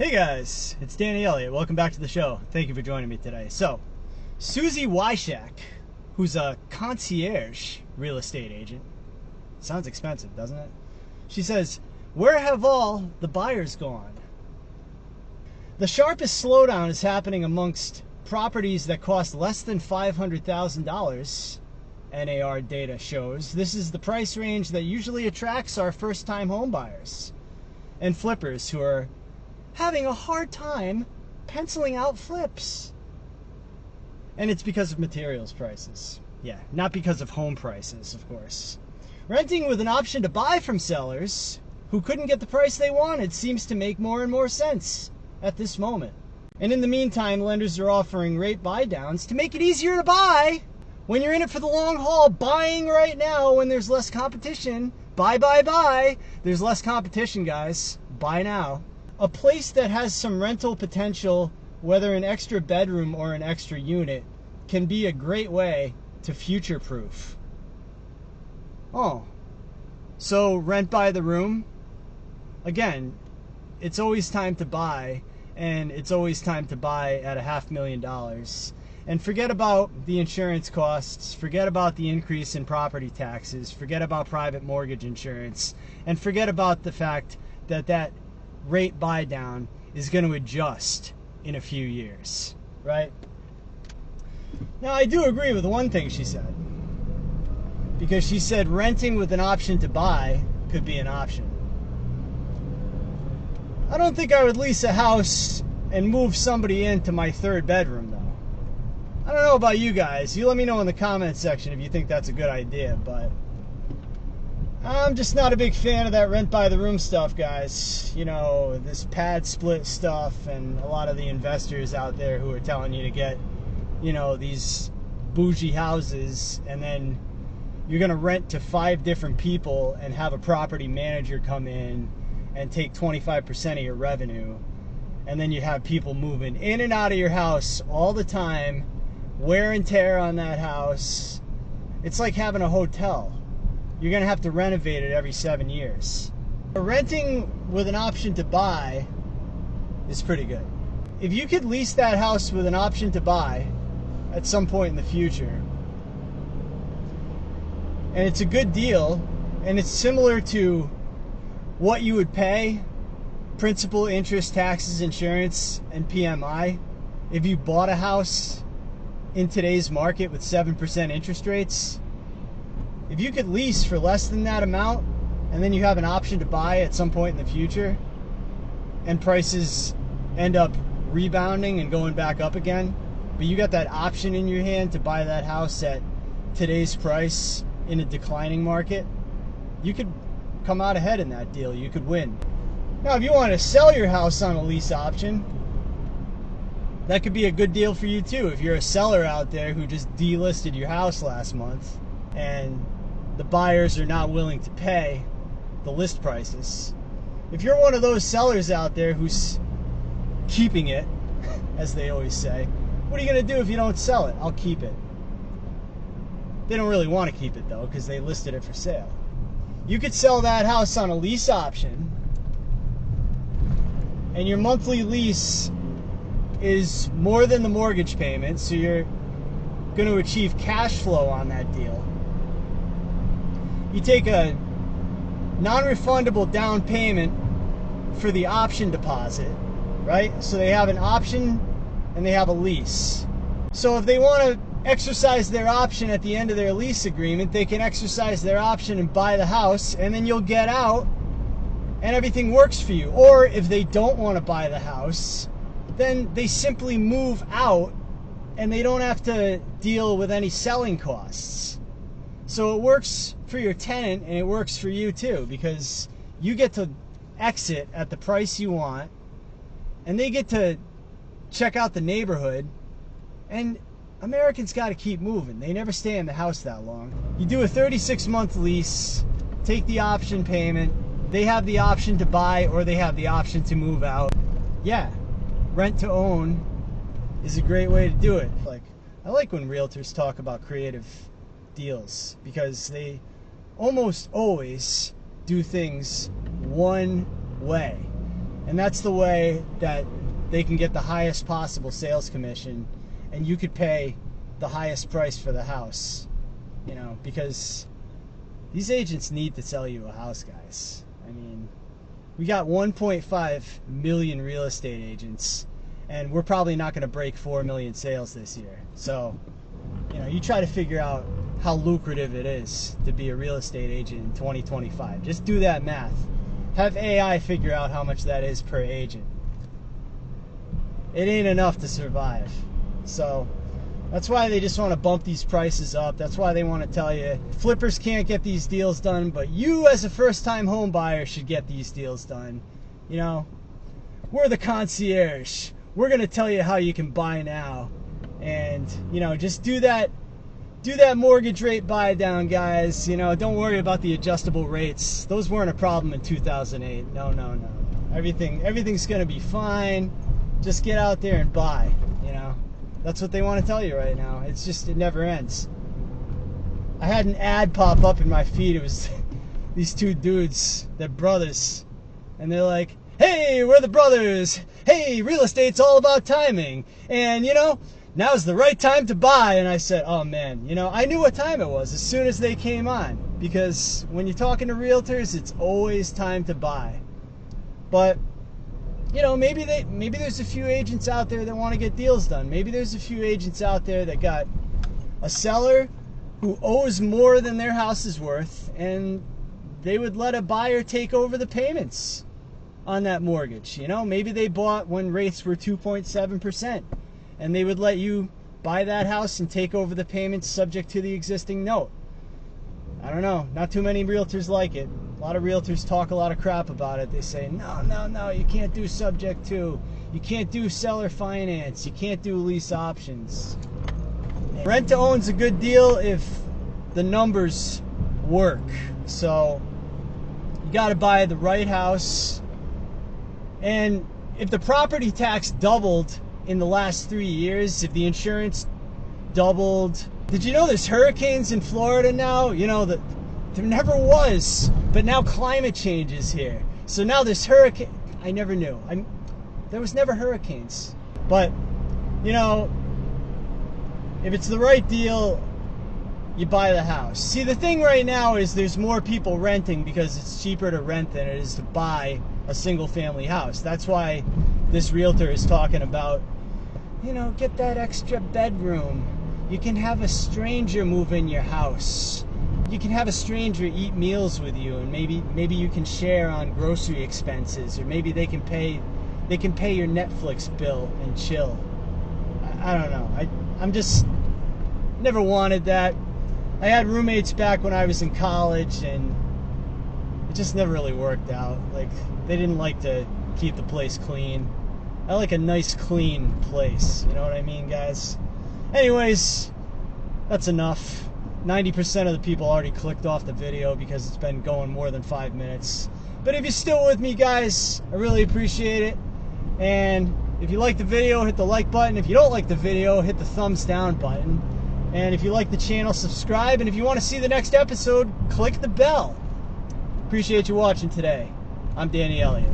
Hey guys, it's Danny Elliott. Welcome back to the show. Thank you for joining me today. So, Susie Wyshak, who's a concierge real estate agent, sounds expensive, doesn't it? She says, "Where have all the buyers gone?" The sharpest slowdown is happening amongst properties that cost less than $500,000, NAR data shows. This is the price range that usually attracts our first-time home buyers and flippers who are having a hard time penciling out flips. And it's because of materials prices. Yeah, not because of home prices, of course. Renting with an option to buy from sellers who couldn't get the price they wanted seems to make more and more sense at this moment. And in the meantime, lenders are offering rate buy downs to make it easier to buy. When you're in it for the long haul, buying right now when there's less competition. Buy. There's less competition, guys. Buy now. A place that has some rental potential, whether an extra bedroom or an extra unit, can be a great way to future-proof. Oh, so rent by the room? Again, it's always time to buy, and it's always time to buy at $500,000. And forget about the insurance costs, forget about the increase in property taxes, forget about private mortgage insurance, and forget about the fact that rate buy down is going to adjust in a few years, right? Now, I do agree with one thing she said, because she said renting with an option to buy could be an option. I don't think I would lease a house and move somebody into my third bedroom, though. I don't know about you guys. You let me know in the comments section if you think that's a good idea, but I'm just not a big fan of that rent by the room stuff, guys. You know, this pad split stuff, and a lot of the investors out there who are telling you to get, you know, these bougie houses, and then you're going to rent to 5 different people and have a property manager come in and take 25% of your revenue. And then you have people moving in and out of your house all the time, wear and tear on that house. It's like having a hotel. You're going to have to renovate it every 7 years. Renting with an option to buy is pretty good. If you could lease that house with an option to buy at some point in the future, and it's a good deal, and it's similar to what you would pay, principal, interest, taxes, insurance, and PMI, if you bought a house in today's market with 7% interest rates. If you could lease for less than that amount, and then you have an option to buy at some point in the future, and prices end up rebounding and going back up again, but you got that option in your hand to buy that house at today's price in a declining market, you could come out ahead in that deal. You could win. Now, if you want to sell your house on a lease option, that could be a good deal for you too. If you're a seller out there who just delisted your house last month, and the buyers are not willing to pay the list prices. If you're one of those sellers out there who's keeping it, as they always say, what are you going to do if you don't sell it? I'll keep it. They don't really want to keep it, though, because they listed it for sale. You could sell that house on a lease option, and your monthly lease is more than the mortgage payment, so you're going to achieve cash flow on that deal. You take a non-refundable down payment for the option deposit, right? So they have an option and they have a lease. So if they want to exercise their option at the end of their lease agreement, they can exercise their option and buy the house, and then you'll get out and everything works for you. Or if they don't want to buy the house, then they simply move out and they don't have to deal with any selling costs. So it works for your tenant and it works for you too, because you get to exit at the price you want and they get to check out the neighborhood. And Americans got to keep moving. They never stay in the house that long. You do a 36-month lease, take the option payment, they have the option to buy or they have the option to move out. Yeah, rent to own is a great way to do it. I like when realtors talk about creative deals, because they almost always do things one way. And that's the way that they can get the highest possible sales commission, and you could pay the highest price for the house, you know, because these agents need to sell you a house, guys. I mean, we got 1.5 million real estate agents, and we're probably not going to break 4 million sales this year. So, you know, you try to figure out how lucrative it is to be a real estate agent in 2025. Just do that math. Have AI figure out how much that is per agent. It ain't enough to survive. So that's why they just want to bump these prices up. That's why they want to tell you flippers can't get these deals done, but you as a first-time home buyer should get these deals done. You know, we're the concierge. We're going to tell you how you can buy now. And, you know, just do that mortgage rate buy down, guys. You know, don't worry about the adjustable rates. Those weren't a problem in 2008. No. Everything's going to be fine. Just get out there and buy, you know. That's what they want to tell you right now. It's just, it never ends. I had an ad pop up in my feed. It was these two dudes, they're brothers. And they're like, hey, we're the brothers. Hey, real estate's all about timing. And, you know, now's the right time to buy. And I said, oh man, you know, I knew what time it was as soon as they came on. Because when you're talking to realtors, it's always time to buy. But, you know, maybe there's a few agents out there that want to get deals done. Maybe there's a few agents out there that got a seller who owes more than their house is worth, and they would let a buyer take over the payments on that mortgage. You know, maybe they bought when rates were 2.7%, and they would let you buy that house and take over the payments subject to the existing note. I don't know. Not too many realtors like it. A lot of realtors talk a lot of crap about it. They say, no, you can't do subject to. You can't do seller finance. You can't do lease options. Rent to own's a good deal if the numbers work. So you got to buy the right house. And if the property tax doubled in the last 3 years, if the insurance doubled. Did you know there's hurricanes in Florida now? You know, that there never was, but now climate change is here. So now there's hurricane. I never knew. There was never hurricanes. But, you know, if it's the right deal, you buy the house. See, the thing right now is there's more people renting because it's cheaper to rent than it is to buy a single family house. That's why this realtor is talking about, you know, get that extra bedroom. You can have a stranger move in your house. You can have a stranger eat meals with you, and maybe you can share on grocery expenses, or maybe they can pay your Netflix bill and chill. I don't know. I'm just never wanted that. I had roommates back when I was in college, and it just never really worked out. Like, they didn't like to keep the place clean. I like a nice, clean place. You know what I mean, guys? Anyways, that's enough. 90% of the people already clicked off the video because it's been going more than 5 minutes. But if you're still with me, guys, I really appreciate it. And if you like the video, hit the like button. If you don't like the video, hit the thumbs down button. And if you like the channel, subscribe. And if you want to see the next episode, click the bell. Appreciate you watching today. I'm Danny Elliott.